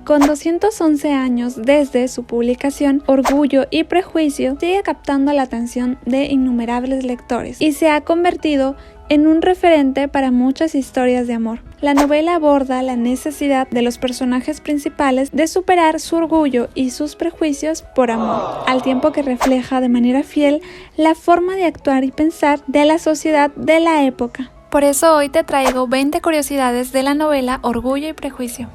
Con 211 años desde su publicación, Orgullo y Prejuicio sigue captando la atención de innumerables lectores y se ha convertido en un referente para muchas historias de amor. La novela aborda la necesidad de los personajes principales de superar su orgullo y sus prejuicios por amor, al tiempo que refleja de manera fiel la forma de actuar y pensar de la sociedad de la época. Por eso hoy te traigo 20 curiosidades de la novela Orgullo y Prejuicio.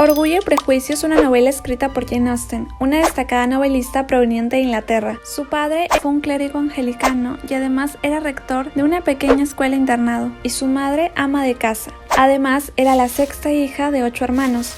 Orgullo y Prejuicio es una novela escrita por Jane Austen, una destacada novelista proveniente de Inglaterra. Su padre fue un clérigo anglicano y además era rector de una pequeña escuela internado, y su madre ama de casa. Además, era la sexta hija de 8 hermanos.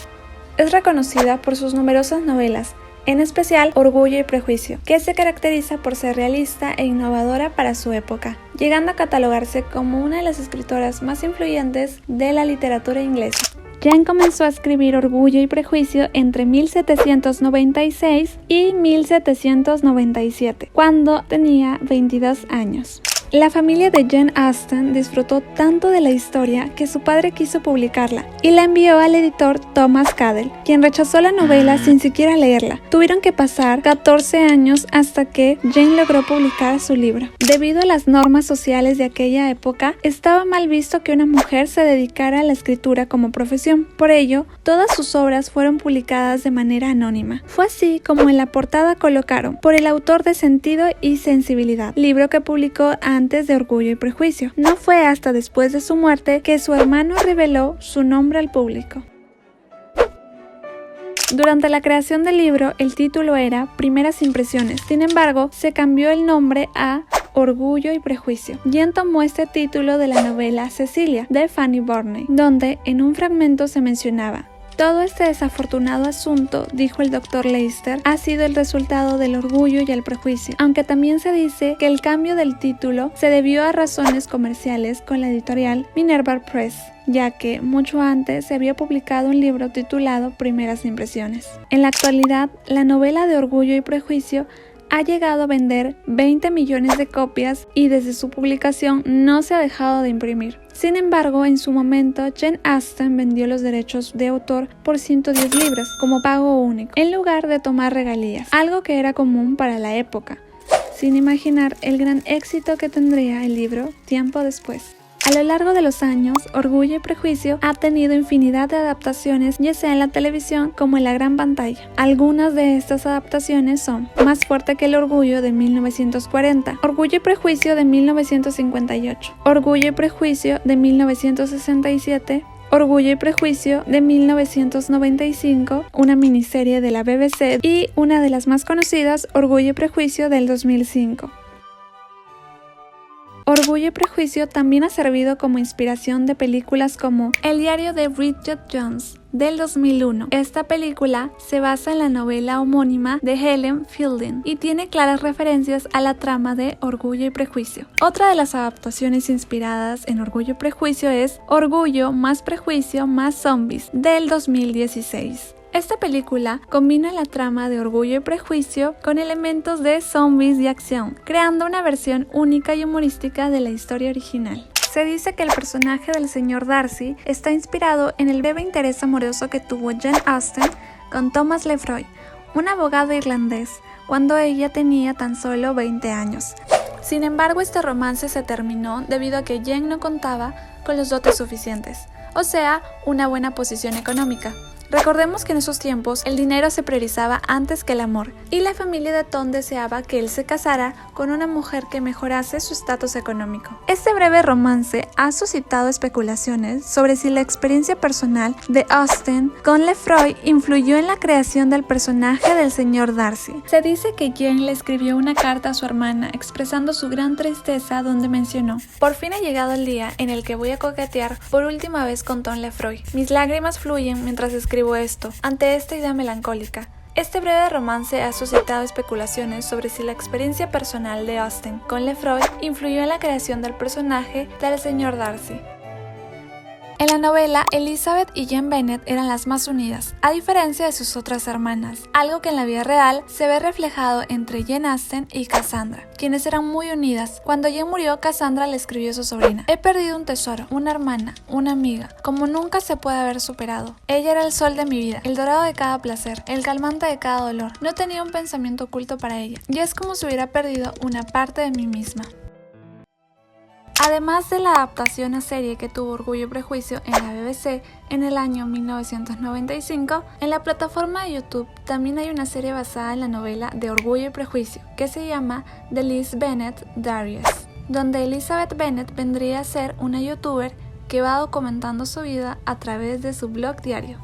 Es reconocida por sus numerosas novelas, en especial Orgullo y Prejuicio, que se caracteriza por ser realista e innovadora para su época, llegando a catalogarse como una de las escritoras más influyentes de la literatura inglesa. Jane comenzó a escribir Orgullo y Prejuicio entre 1796 y 1797, cuando tenía 22 años. La familia de Jane Austen disfrutó tanto de la historia que su padre quiso publicarla y la envió al editor Thomas Cadell, quien rechazó la novela sin siquiera leerla. Tuvieron que pasar 14 años hasta que Jane logró publicar su libro. Debido a las normas sociales de aquella época, estaba mal visto que una mujer se dedicara a la escritura como profesión. Por ello, todas sus obras fueron publicadas de manera anónima. Fue así como en la portada colocaron "por el autor de Sentido y Sensibilidad", libro que publicó antes de Orgullo y Prejuicio. No fue hasta después de su muerte que su hermano reveló su nombre al público. Durante la creación del libro, el título era Primeras Impresiones. Sin embargo, se cambió el nombre a Orgullo y Prejuicio. Jane tomó este título de la novela Cecilia, de Fanny Burney, donde en un fragmento se mencionaba: "Todo este desafortunado asunto", dijo el Dr. Leicester, "ha sido el resultado del orgullo y el prejuicio", aunque también se dice que el cambio del título se debió a razones comerciales con la editorial Minerva Press, ya que mucho antes se había publicado un libro titulado Primeras Impresiones. En la actualidad, la novela de Orgullo y Prejuicio ha llegado a vender 20 millones de copias y desde su publicación no se ha dejado de imprimir. Sin embargo, en su momento, Jane Austen vendió los derechos de autor por 110 libras como pago único, en lugar de tomar regalías, algo que era común para la época, sin imaginar el gran éxito que tendría el libro tiempo después. A lo largo de los años, Orgullo y Prejuicio ha tenido infinidad de adaptaciones, ya sea en la televisión como en la gran pantalla. Algunas de estas adaptaciones son Más fuerte que el orgullo, de 1940, Orgullo y Prejuicio, de 1958, Orgullo y Prejuicio, de 1967, Orgullo y Prejuicio, de 1995, una miniserie de la BBC, y una de las más conocidas, Orgullo y Prejuicio, del 2005. Orgullo y Prejuicio también ha servido como inspiración de películas como El diario de Bridget Jones, del 2001. Esta película se basa en la novela homónima de Helen Fielding y tiene claras referencias a la trama de Orgullo y Prejuicio. Otra de las adaptaciones inspiradas en Orgullo y Prejuicio es Orgullo más Prejuicio más Zombies, del 2016. Esta película combina la trama de Orgullo y Prejuicio con elementos de zombies y acción, creando una versión única y humorística de la historia original. Se dice que el personaje del señor Darcy está inspirado en el breve interés amoroso que tuvo Jane Austen con Thomas Lefroy, un abogado irlandés, cuando ella tenía tan solo 20 años. Sin embargo, este romance se terminó debido a que Jane no contaba con los dotes suficientes, o sea, una buena posición económica. Recordemos que en esos tiempos el dinero se priorizaba antes que el amor, y la familia de Tom deseaba que él se casara con una mujer que mejorase su estatus económico. Este breve romance ha suscitado especulaciones sobre si la experiencia personal de Austen con Lefroy influyó en la creación del personaje del señor Darcy. Se dice que Jane le escribió una carta a su hermana expresando su gran tristeza, donde mencionó: "Por fin ha llegado el día en el que voy a coquetear por última vez con Tom Lefroy. Mis lágrimas fluyen mientras escribo esto, ante esta idea melancólica". Este breve romance ha suscitado especulaciones sobre si la experiencia personal de Austen con Lefroy influyó en la creación del personaje del señor Darcy. En la novela, Elizabeth y Jane Bennet eran las más unidas, a diferencia de sus otras hermanas, algo que en la vida real se ve reflejado entre Jane Austen y Cassandra, quienes eran muy unidas. Cuando Jane murió, Cassandra le escribió a su sobrina: "He perdido un tesoro, una hermana, una amiga, como nunca se puede haber superado. Ella era el sol de mi vida, el dorado de cada placer, el calmante de cada dolor. No tenía un pensamiento oculto para ella, y es como si hubiera perdido una parte de mí misma". Además de la adaptación a serie que tuvo Orgullo y Prejuicio en la BBC en el año 1995, en la plataforma de YouTube también hay una serie basada en la novela de Orgullo y Prejuicio que se llama The Liz Bennet Diaries, donde Elizabeth Bennet vendría a ser una youtuber que va documentando su vida a través de su blog diario.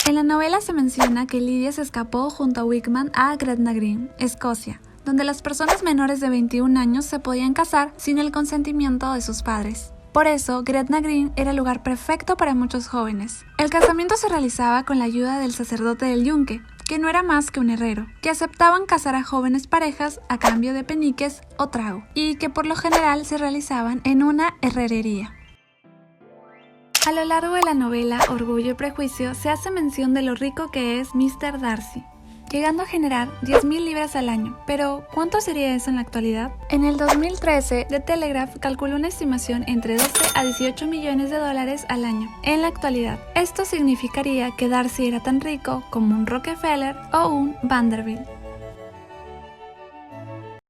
En la novela se menciona que Lydia se escapó junto a Wickman a Gretna Green, Escocia, donde las personas menores de 21 años se podían casar sin el consentimiento de sus padres. Por eso, Gretna Green era el lugar perfecto para muchos jóvenes. El casamiento se realizaba con la ayuda del sacerdote del yunque, que no era más que un herrero, que aceptaban casar a jóvenes parejas a cambio de peniques o trago, y que por lo general se realizaban en una herrería. A lo largo de la novela Orgullo y Prejuicio se hace mención de lo rico que es Mr. Darcy, llegando a generar 10.000 libras al año. Pero, ¿cuánto sería eso en la actualidad? En el 2013, The Telegraph calculó una estimación entre 12 a 18 millones de dólares al año. En la actualidad, esto significaría que Darcy era tan rico como un Rockefeller o un Vanderbilt.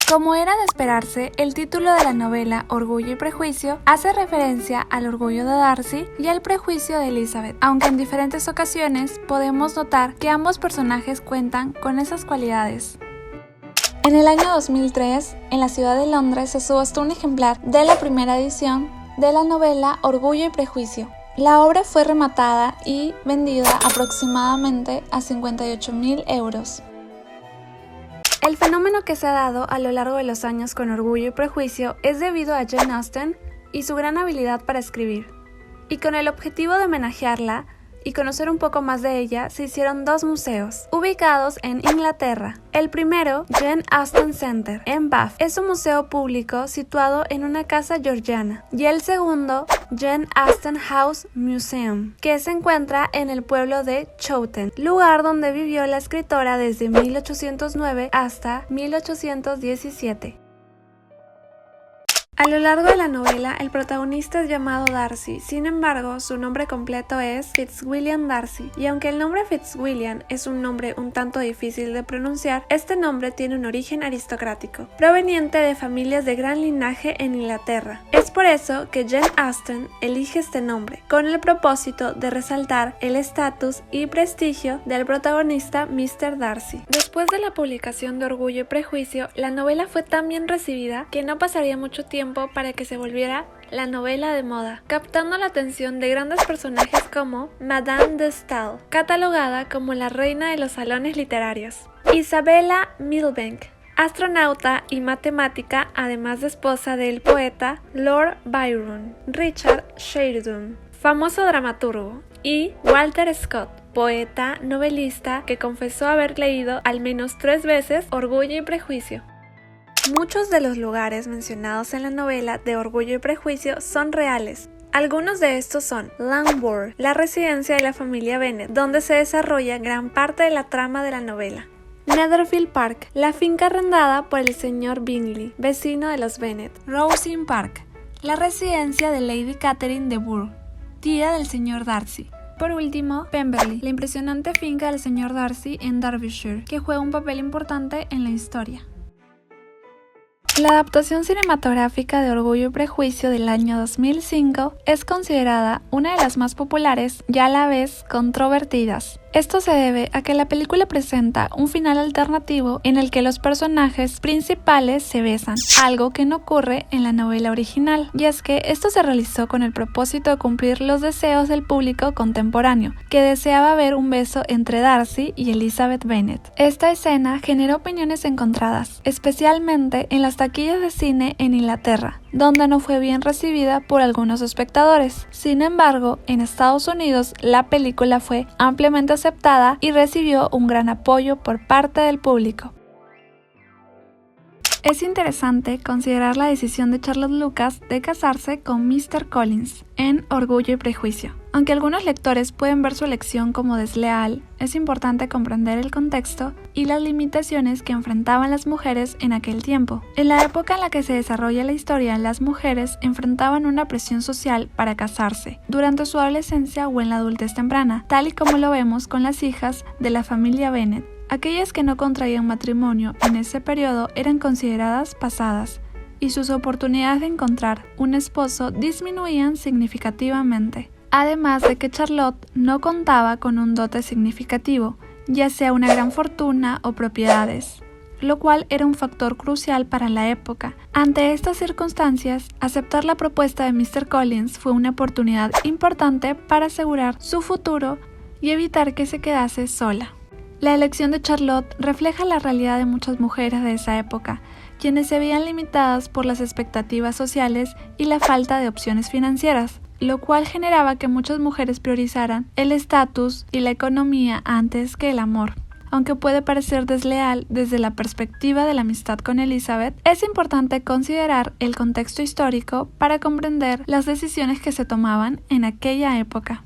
Como era de esperarse, el título de la novela Orgullo y Prejuicio hace referencia al orgullo de Darcy y al prejuicio de Elizabeth, aunque en diferentes ocasiones podemos notar que ambos personajes cuentan con esas cualidades. En el año 2003, en la ciudad de Londres se subastó un ejemplar de la primera edición de la novela Orgullo y Prejuicio. La obra fue rematada y vendida aproximadamente a 58.000 euros. El fenómeno que se ha dado a lo largo de los años con Orgullo y Prejuicio es debido a Jane Austen y su gran habilidad para escribir. Y con el objetivo de homenajearla y conocer un poco más de ella, se hicieron dos museos, ubicados en Inglaterra. El primero, Jane Austen Center, en Bath. Es un museo público situado en una casa georgiana. Y el segundo, Jane Austen House Museum, que se encuentra en el pueblo de Chowton, lugar donde vivió la escritora desde 1809 hasta 1817. A lo largo de la novela, el protagonista es llamado Darcy, sin embargo, su nombre completo es Fitzwilliam Darcy, y aunque el nombre Fitzwilliam es un nombre un tanto difícil de pronunciar, este nombre tiene un origen aristocrático, proveniente de familias de gran linaje en Inglaterra. Es por eso que Jane Austen elige este nombre, con el propósito de resaltar el estatus y prestigio del protagonista Mr. Darcy. Después de la publicación de Orgullo y Prejuicio, la novela fue tan bien recibida que no pasaría mucho tiempo para que se volviera la novela de moda, captando la atención de grandes personajes como Madame de Staël, catalogada como la reina de los salones literarios, Isabella Milbank, astronauta y matemática, además de esposa del poeta Lord Byron, Richard Sheridan, famoso dramaturgo, y Walter Scott, poeta, novelista que confesó haber leído al menos 3 veces Orgullo y Prejuicio. Muchos de los lugares mencionados en la novela de Orgullo y Prejuicio son reales. Algunos de estos son Langbourn, la residencia de la familia Bennet, donde se desarrolla gran parte de la trama de la novela. Netherfield Park, la finca arrendada por el señor Bingley, vecino de los Bennet. Rosings Park, la residencia de Lady Catherine de Bourgh, tía del señor Darcy. Por último, Pemberley, la impresionante finca del señor Darcy en Derbyshire, que juega un papel importante en la historia. La adaptación cinematográfica de Orgullo y Prejuicio del año 2005 es considerada una de las más populares y a la vez controvertidas. Esto se debe a que la película presenta un final alternativo en el que los personajes principales se besan, algo que no ocurre en la novela original, y es que esto se realizó con el propósito de cumplir los deseos del público contemporáneo, que deseaba ver un beso entre Darcy y Elizabeth Bennet. Esta escena generó opiniones encontradas, especialmente en las taquillas de cine en Inglaterra, donde no fue bien recibida por algunos espectadores. Sin embargo, en Estados Unidos la película fue ampliamente aceptada y recibió un gran apoyo por parte del público. Es interesante considerar la decisión de Charlotte Lucas de casarse con Mr. Collins en Orgullo y Prejuicio. Aunque algunos lectores pueden ver su elección como desleal, es importante comprender el contexto y las limitaciones que enfrentaban las mujeres en aquel tiempo. En la época en la que se desarrolla la historia, las mujeres enfrentaban una presión social para casarse durante su adolescencia o en la adultez temprana, tal y como lo vemos con las hijas de la familia Bennet. Aquellas que no contraían matrimonio en ese periodo eran consideradas pasadas, y sus oportunidades de encontrar un esposo disminuían significativamente. Además de que Charlotte no contaba con un dote significativo, ya sea una gran fortuna o propiedades, lo cual era un factor crucial para la época. Ante estas circunstancias, aceptar la propuesta de Mr. Collins fue una oportunidad importante para asegurar su futuro y evitar que se quedase sola. La elección de Charlotte refleja la realidad de muchas mujeres de esa época, quienes se veían limitadas por las expectativas sociales y la falta de opciones financieras, lo cual generaba que muchas mujeres priorizaran el estatus y la economía antes que el amor. Aunque puede parecer desleal desde la perspectiva de la amistad con Elizabeth, es importante considerar el contexto histórico para comprender las decisiones que se tomaban en aquella época.